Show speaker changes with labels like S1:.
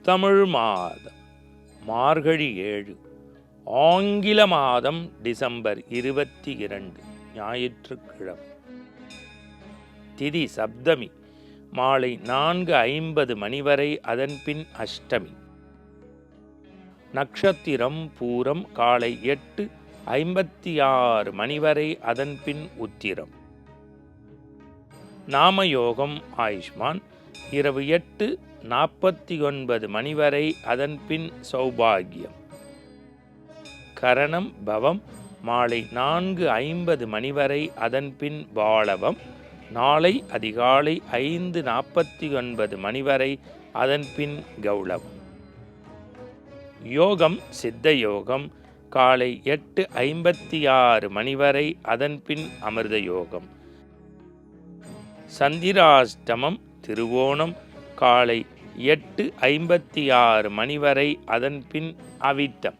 S1: தமிழ் மாதம் மார்கழி 7, ஆங்கில மாதம் டிசம்பர் 22, ஞாயிற்றுக்கிழமை. திதி சப்தமி, மாலை 4:50 மணி வரை, அதன்பின் அஷ்டமி. நட்சத்திரம் பூரம், காலை 8:56 மணி வரை, அதன்பின் உத்திரம். நாமயோகம் ஆயுஷ்மான், இரவு 8:49 மணி வரை, அதன்பின் சௌபாகியம். கரணம் பவம், மாலை 4:50 மணி வரை, அதன்பின் பாலவம். நாளை அதிகாலை 5:49 மணி வரை, அதன்பின் கௌளவம். யோகம் சித்த யோகம், காலை 8:56 மணி வரை, அதன்பின் அமிர்த யோகம். சந்திராஷ்டமம் திருவோணம், காலை 8:56 மணி வரை, அதன்பின் அவிட்டம்.